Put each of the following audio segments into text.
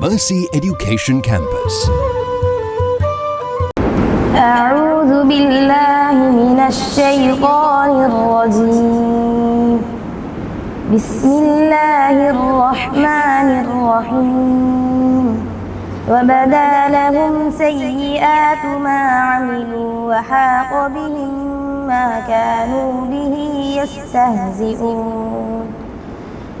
Mercy Education Campus. أعوذ بالله من الشيطان الرجيم. بسم الله الرحمن الرحيم. وبدا لهم سيئات ما عملوا وحاق بهم ما كانوا به يستهزئون.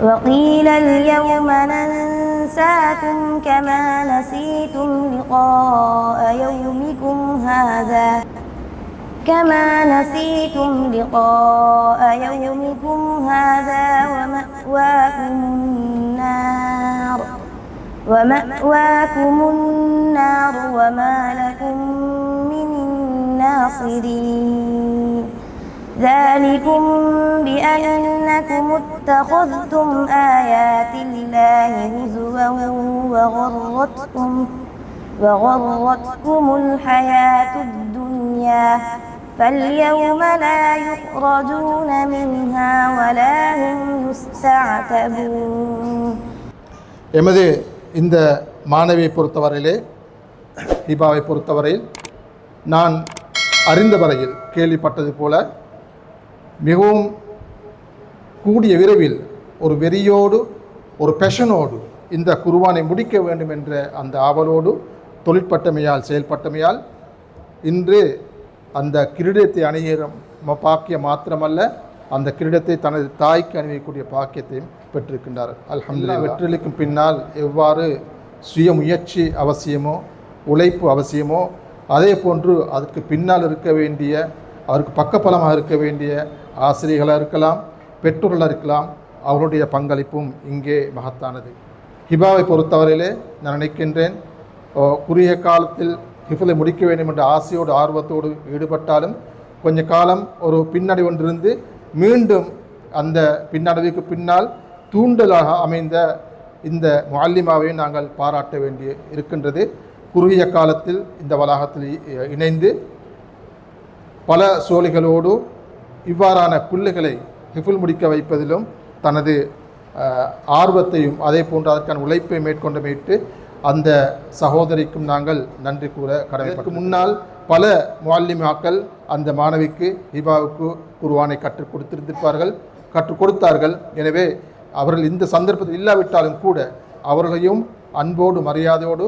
وقيل اليوم ننساكم كما نسيتم لقاء يومكم هذا ومأواكم النار وما لكم من ناصرين. ذلكم بأنكم اتخذتم آيات الله هزوا وغرتكم الحياة الدنيا فاليوم لا يخرجون منها ولا هم يستعتبون. எமது இந்த மாணவியை பொறுத்தவரையிலே ஹிபாவை பொறுத்தவரையில் நான் அறிந்த வரையில் கேள்விப்பட்டது போல மிகவும் கூடிய விரைவில் ஒரு வெறியோடு ஒரு பேஷனோடு இந்த குர்ஆனை முடிக்க வேண்டும் என்ற அந்த ஆவலோடு தொழிற்பட்டமையால் செயல்பட்டமையால் இன்று அந்த கிரீடத்தை அணிகிற பாக்கியம் மாத்திரமல்ல, அந்த கிரீடத்தை தனது தாய்க்கு அணிவிக்கக்கூடிய பாக்கியத்தையும் பெற்றிருக்கின்றார். அல்ஹம்துலில்லாஹ். வெற்றிலுக்கும் பின்னால் எவ்வாறு சுய முயற்சி அவசியமோ, உழைப்பு அவசியமோ, அதே போன்று அதற்கு பின்னால் இருக்க வேண்டிய, அவருக்கு பக்கபலமாக இருக்க வேண்டிய ஆசிரியர்களாக இருக்கலாம், பெற்றோர்களாக இருக்கலாம், அவருடைய பங்களிப்பும் இங்கே மகத்தானது. ஹிபாவை பொறுத்தவரையிலே நான் நினைக்கின்றேன், குறுகிய காலத்தில் ஹிஃபலை முடிக்க வேண்டும் என்ற ஆசையோடு ஆர்வத்தோடு ஈடுபட்டாலும் கொஞ்ச காலம் ஒரு பின்னடை ஒன்றிருந்து மீண்டும் அந்த பின்னடைவுக்கு பின்னால் தூண்டலாக அமைந்த இந்த முஅல்லிமாவை நாங்கள் பாராட்ட வேண்டி இருக்கின்றது. குறுகிய காலத்தில் இந்த வளாகத்தில் இணைந்து பல சோழிகளோடு இவ்வாறான பிள்ளைகளை ஹிஃபுல் முடிக்க வைப்பதிலும் தனது ஆர்வத்தையும் அதே போன்று அதற்கான உழைப்பை மேற்கொண்டமையிட்டு அந்த சகோதரிக்கும் நாங்கள் நன்றி கூற கடமைப்பட்டோம். முன்னால் பல முஅல்லிமாக்கள் அந்த மாணவிக்கு ஹிபாவுக்கு குர்ஆனை கற்றுக் கொடுத்தார்கள். எனவே அவர்கள் இந்த சந்தர்ப்பத்தில் இல்லாவிட்டாலும் கூட அவர்களையும் அன்போடு மரியாதையோடு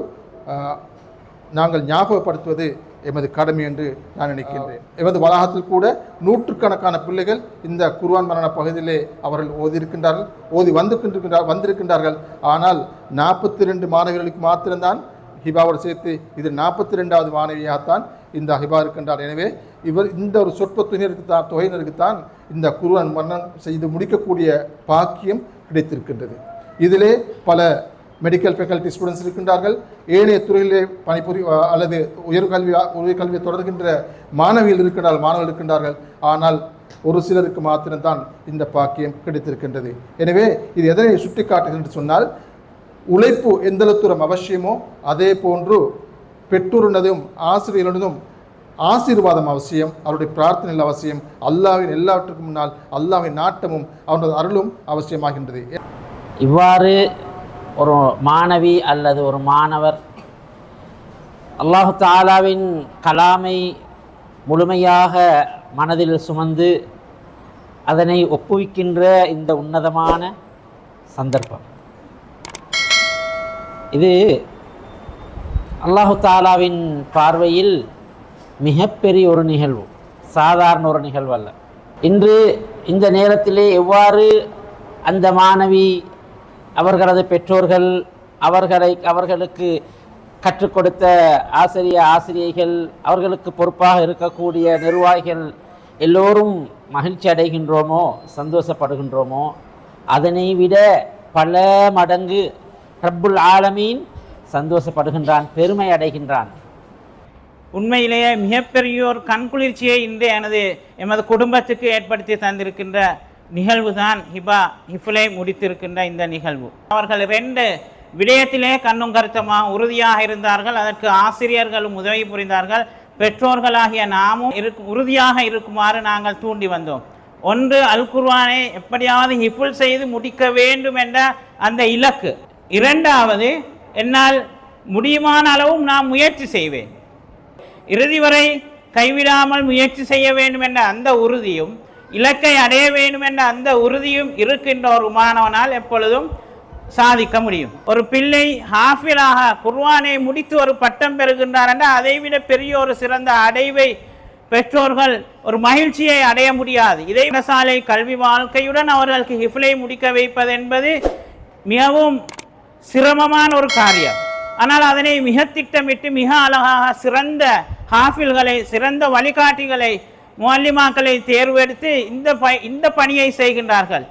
நாங்கள் ஞாபகப்படுத்துவது எமது கடமை என்று நான் நினைக்கின்றேன். எமது வளாகத்தில் கூட நூற்றுக்கணக்கான பிள்ளைகள் இந்த குர்ஆன் மரண பகுதியிலே அவர்கள் ஓதி வந்திருக்கின்றார்கள். ஆனால் 42 மாணவிகளுக்கு மாத்திரம்தான் ஹிபாவோடு சேர்த்து இது 42வது மாணவியாகத்தான் இந்த ஹிபா இருக்கின்றார். எனவே இந்த ஒரு சொற்ப தொகையினருக்குத்தான் இந்த குர்ஆன் மரணம் செய்து முடிக்கக்கூடிய பாக்கியம் கிடைத்திருக்கின்றது. இதிலே பல மெடிக்கல் ஃபேக்கல்டி ஸ்டூடெண்ட்ஸ் இருக்கின்றார்கள், ஏனைய துறையிலே அல்லது உயர்கல்வியை தொடர்கின்ற மாணவர்கள் இருக்கின்றார்கள். ஆனால் ஒரு சிலருக்கு மாத்திரம்தான் இந்த பாக்கியம் கிடைத்திருக்கின்றது. எனவே இது எதனை சுட்டி காட்டுகிறது என்று சொன்னால், உழைப்பு எந்த தூரம் அவசியமோ அதே போன்று பெற்றோருடனும் ஆசிரியர்களுடனும் ஆசீர்வாதம் அவசியம், அவருடைய பிரார்த்தனைகள் அவசியம், அல்லாஹ்வின் எல்லாவற்றுக்கும் முன்னால் அல்லாஹ்வின் நாட்டமும் அவருடைய அருளும் அவசியமாகின்றது. இவ்வாறு ஒரு மாணவி அல்லது ஒரு மாணவர் அல்லாஹு தஆலாவின் கலாமை முழுமையாக மனதில் சுமந்து அதனை ஒப்புவிக்கின்ற இந்த உன்னதமான சந்தர்ப்பம் இது அல்லாஹு தஆலாவின் பார்வையில் மிகப்பெரிய ஒரு நிகழ்வு, சாதாரண ஒரு நிகழ்வு அல்ல. இன்று இந்த நேரத்திலே எவ்வாறு அந்த மாணவி, அவர்களது பெற்றோர்கள், அவர்களுக்கு கற்றுக் கொடுத்த ஆசிரியைகள், அவர்களுக்கு பொறுப்பாக இருக்கக்கூடிய நிர்வாகிகள் எல்லோரும் மகிழ்ச்சி அடைகின்றோமோ, சந்தோஷப்படுகின்றோமோ, அதனை விட பல மடங்கு ரப்புல் ஆலமீன் சந்தோஷப்படுகின்றான், பெருமை அடைகின்றான். உண்மையிலேயே மிகப்பெரியோர் கண்குளிர்ச்சியை இன்று எமது குடும்பத்துக்கு ஏற்படுத்தி தந்திருக்கின்ற நிகழ்வு தான் ஹிஃபுலை முடித்திருக்கின்ற இந்த நிகழ்வு. அவர்கள் 2 விடயத்திலே கண்ணும் கருத்தமாக உறுதியாக இருந்தார்கள். அதற்கு ஆசிரியர்களும் உதவி புரிந்தார்கள். பெற்றோர்களாகிய நாமும் உறுதியாக இருக்குமாறு நாங்கள் தூண்டி வந்தோம். ஒன்று, அல் குர்ஆனை எப்படியாவது ஹிஃபுல் செய்து முடிக்க வேண்டும் என்ற அந்த இலக்கு. இரண்டாவது, என்னால் முடியுமான அளவும் நான் முயற்சி செய்வேன். இறுதி வரை கைவிடாமல் முயற்சி செய்ய வேண்டும் என்ற அந்த உறுதியும் இலக்கை அடைய வேண்டும் என்ற அந்த உறுதியும் இருக்கின்ற ஒரு மாணவனால் எப்பொழுதும் சாதிக்க முடியும். ஒரு பிள்ளை ஹாஃபிலாக குர்ஆனை முடித்து ஒரு பட்டம் பெறுகின்றார் என்றால் அதைவிட பெரிய ஒரு சிறந்த அடைவை பெற்றோர்கள் ஒரு மகிழ்ச்சியை அடைய முடியாது. இதை பாடசாலை கல்வி வாழ்க்கையுடன் அவர்களுக்கு ஹிஃப்லை முடிக்க வைப்பது என்பது மிகவும் சிரமமான ஒரு காரியம். ஆனால் அதனை மிக திட்டமிட்டு மிக அழகாக சிறந்த ஹாஃபில்களை சிறந்த வழிகாட்டிகளை முஅல்லிமாக்களை தேர்வெடுத்து இந்த பணியை செய்கின்றார்கள்.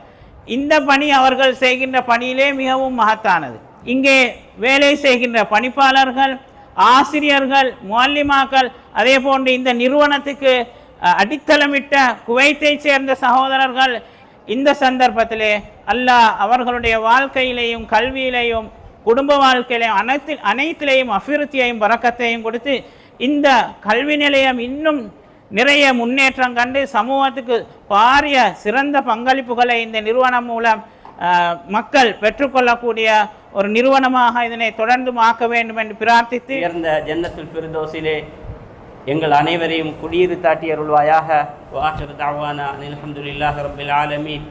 இந்த பணி அவர்கள் செய்கின்ற பணியிலே மிகவும் மகத்தானது. இங்கே வேலை செய்கின்ற பணிப்பாளர்கள், ஆசிரியர்கள், முஅல்லிமாக்கள், அதே போன்று இந்த நிறுவனத்துக்கு அடித்தளமிட்ட குவைத்தை சேர்ந்த சகோதரர்கள், இந்த சந்தர்ப்பத்திலே அல்லாஹ் அவர்களுடைய வாழ்க்கையிலேயும் கல்வியிலேயும் குடும்ப வாழ்க்கையிலேயும் அனைத்திலேயும் அபிவிருத்தியையும் பரக்கத்தையும் கொடுத்து இந்த கல்வி நிலையம் இன்னும் நிறைய முன்னேற்றம் கண்டு சமூகத்துக்கு பாரிய சிறந்த பங்களிப்புகளை இந்த நிறுவனம் மூலம் மக்கள் பெற்றுக்கொள்ளக்கூடிய ஒரு நிறுவனமாக இதனை தொடர்ந்து ஆக்க வேண்டும் என்று பிரார்த்தித்து உயர்ந்த ஜன்னத்துல் ஃபிர்தௌஸிலே எங்கள் அனைவரையும் குடியிரு தாட்டி அருள்வாயாக. வஆகிரு தஅவானா அல்ஹம்துலில்லாஹி ரப்பில் ஆலமீன்.